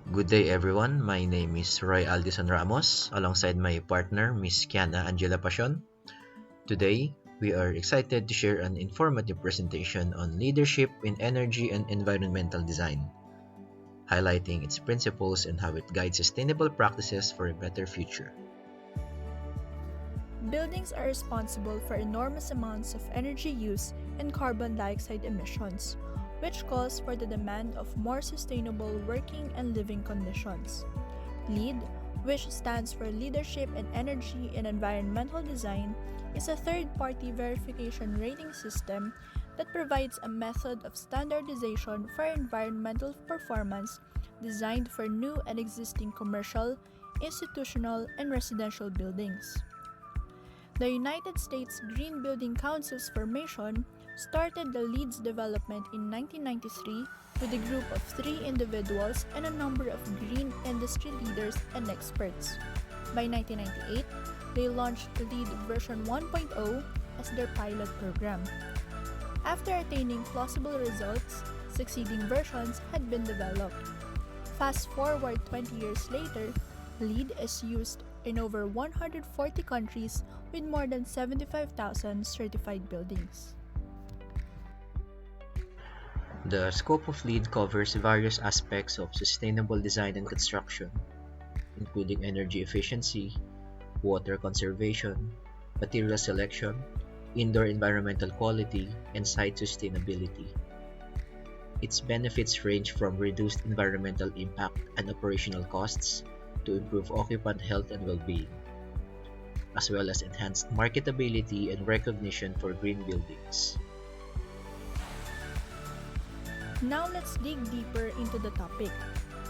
Good day everyone, my name is Roi Aldison Ramos alongside my partner Miss Kiana Angela Pasion. Today, we are excited to share an informative presentation on leadership in energy and environmental design, highlighting its principles and how it guides sustainable practices for a better future. Buildings are responsible for enormous amounts of energy use and carbon dioxide emissions, which calls for the demand of more sustainable working and living conditions. LEED, which stands for Leadership in Energy and Environmental Design, is a third-party verification rating system that provides a method of standardization for environmental performance designed for new and existing commercial, institutional, and residential buildings. The United States Green Building Council's formation started the LEED's development in 1993 with a group of 3 individuals and a number of green industry leaders and experts. By 1998, they launched LEED version 1.0 as their pilot program. After attaining plausible results, succeeding versions had been developed. Fast forward 20 years later, LEED is used in over 140 countries with more than 75,000 certified buildings. The scope of LEED covers various aspects of sustainable design and construction, including energy efficiency, water conservation, material selection, indoor environmental quality, and site sustainability. Its benefits range from reduced environmental impact and operational costs to improve occupant health and well-being, as well as enhanced marketability and recognition for green buildings. Now let's dig deeper into the topic.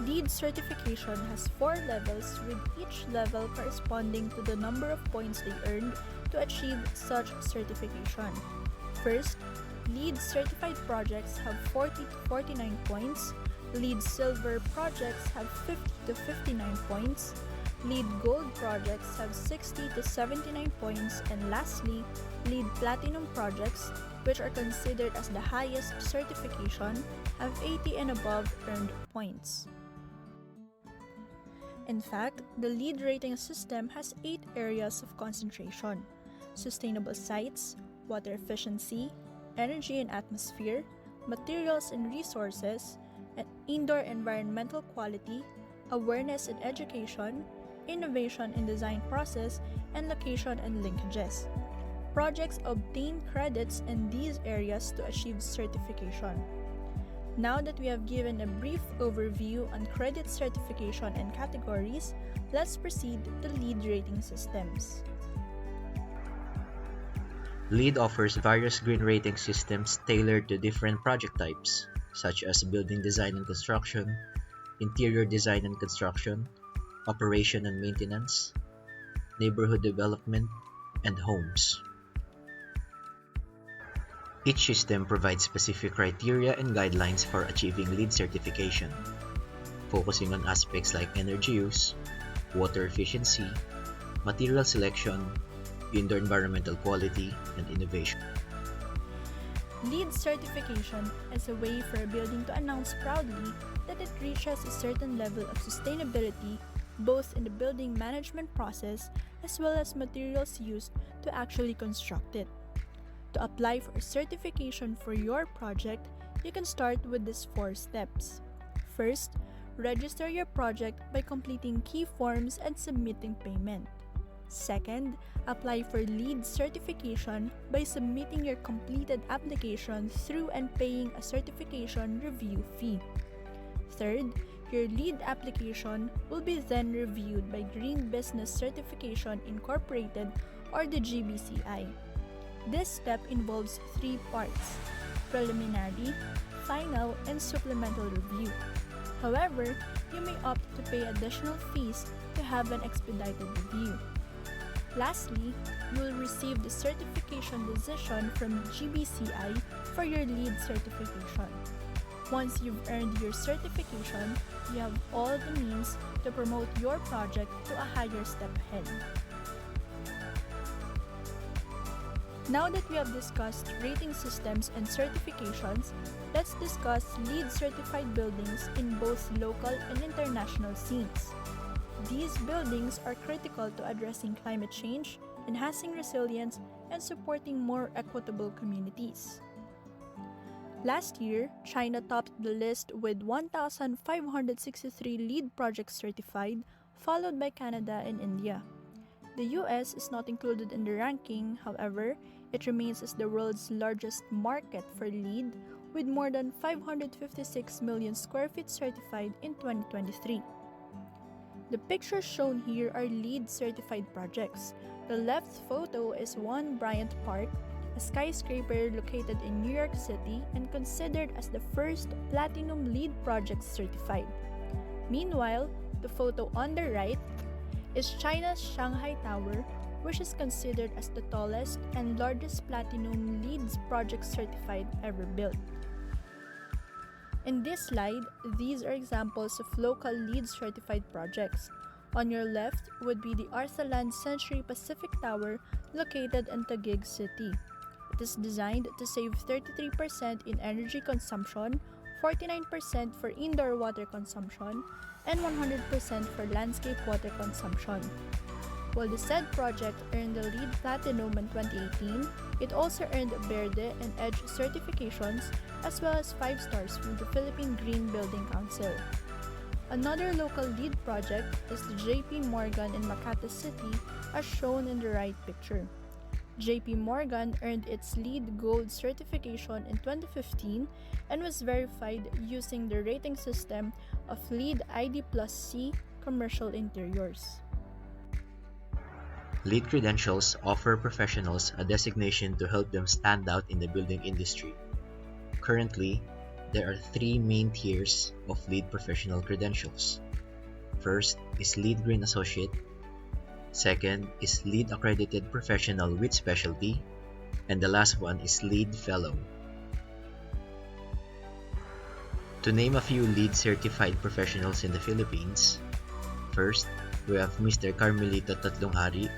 LEED certification has 4 levels, with each level corresponding to the number of points they earned to achieve such certification. First, LEED certified projects have 40 to 49 points, LEED Silver projects have 50 to 59 points, LEED Gold projects have 60 to 79 points, and lastly, LEED Platinum projects, which are considered as the highest certification, have 80 and above earned points. In fact, the LEED rating system has 8 areas of concentration: sustainable sites, water efficiency, energy and atmosphere, materials and resources, and indoor environmental quality, awareness and education, innovation in design process, and location and linkages. Projects obtain credits in these areas to achieve certification. Now that we have given a brief overview on credit certification and categories, let's proceed to LEED rating systems. LEED offers various green rating systems tailored to different project types, such as building design and construction, interior design and construction, operation and maintenance, neighborhood development, and homes. Each system provides specific criteria and guidelines for achieving LEED certification, focusing on aspects like energy use, water efficiency, material selection, indoor environmental quality, and innovation. LEED certification is a way for a building to announce proudly that it reaches a certain level of sustainability both in the building management process as well as materials used to actually construct it. To apply for a certification for your project, you can start with these 4 steps. First, register your project by completing key forms and submitting payment. Second, apply for LEED certification by submitting your completed application through and paying a certification review fee. Third, your LEED application will be then reviewed by Green Business Certification Incorporated or the GBCI. This step involves 3 parts: preliminary, final, and supplemental review. However, you may opt to pay additional fees to have an expedited review. Lastly, you will receive the certification decision from GBCI for your LEED certification. Once you've earned your certification, you have all the means to promote your project to a higher step ahead. Now that we have discussed rating systems and certifications, let's discuss LEED certified buildings in both local and international scenes. These buildings are critical to addressing climate change, enhancing resilience, and supporting more equitable communities. Last year, China topped the list with 1,563 LEED projects certified, followed by Canada and India. The US is not included in the ranking, however, it remains as the world's largest market for LEED, with more than 556 million square feet certified in 2023. The pictures shown here are LEED certified projects. The left photo is One Bryant Park, a skyscraper located in New York City and considered as the first platinum LEED project certified. Meanwhile, the photo on the right is China's Shanghai Tower, which is considered as the tallest and largest platinum LEED project certified ever built. In this slide, these are examples of local LEED certified projects. On your left would be the Arthaland Century Pacific Tower located in Taguig City. It is designed to save 33% in energy consumption, 49% for indoor water consumption, and 100% for landscape water consumption. While the said project earned the LEED Platinum in 2018, it also earned Verde and EDGE certifications as well as 5 stars from the Philippine Green Building Council. Another local LEED project is the JP Morgan in Makati City as shown in the right picture. JP Morgan earned its LEED Gold certification in 2015 and was verified using the rating system of LEED ID Plus C commercial interiors. LEED credentials offer professionals a designation to help them stand out in the building industry. Currently, there are 3 main tiers of LEED professional credentials. First is LEED Green Associate. Second is LEED Accredited Professional with Specialty. And the last one is LEED Fellow. To name a few LEED certified professionals in the Philippines, first, we have Mr. Carmelito Tatlonghari,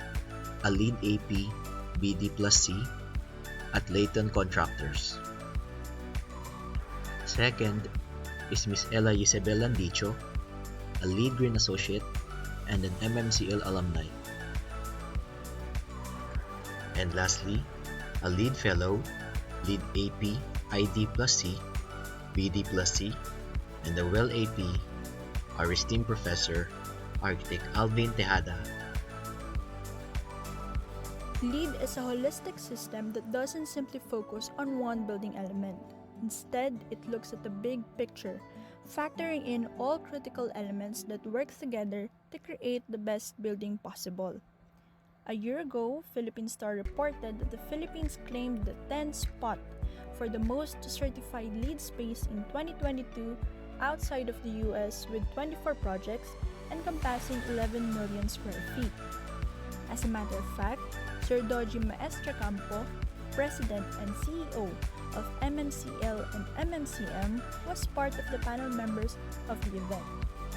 a LEED AP BD plus C at Layton Contractors. Second is Ms. Ella Isabel Landicho, a LEED Green Associate and an MMCL alumni. And lastly, a LEED Fellow, LEED AP ID plus C, BD plus C, and the WELL AP, our esteemed Professor, Architect Alvin Tejada. LEED is a holistic system that doesn't simply focus on one building element. Instead, it looks at the big picture, factoring in all critical elements that work together to create the best building possible. A year ago, Philippine Star reported that the Philippines claimed the 10th spot for the most certified LEED space in 2022 outside of the US with 24 projects encompassing 11 million square feet. As a matter of fact, Sir Doji Maestracampo, President and CEO of MMCL and MMCM, was part of the panel members of the event.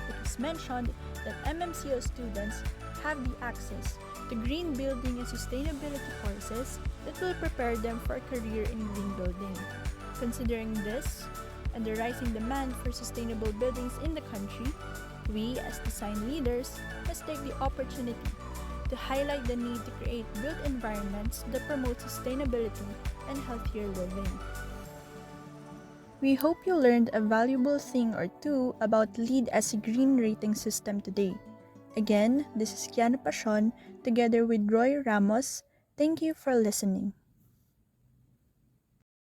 It was mentioned that MMCL students have the access to green building and sustainability courses that will prepare them for a career in green building. Considering this and the rising demand for sustainable buildings in the country, we as design leaders must take the opportunity to highlight the need to create built environments that promote sustainability and healthier living. We hope you learned a valuable thing or two about LEED as a green rating system today. Again, this is Kiana Pasion together with Roi Ramos. Thank you for listening.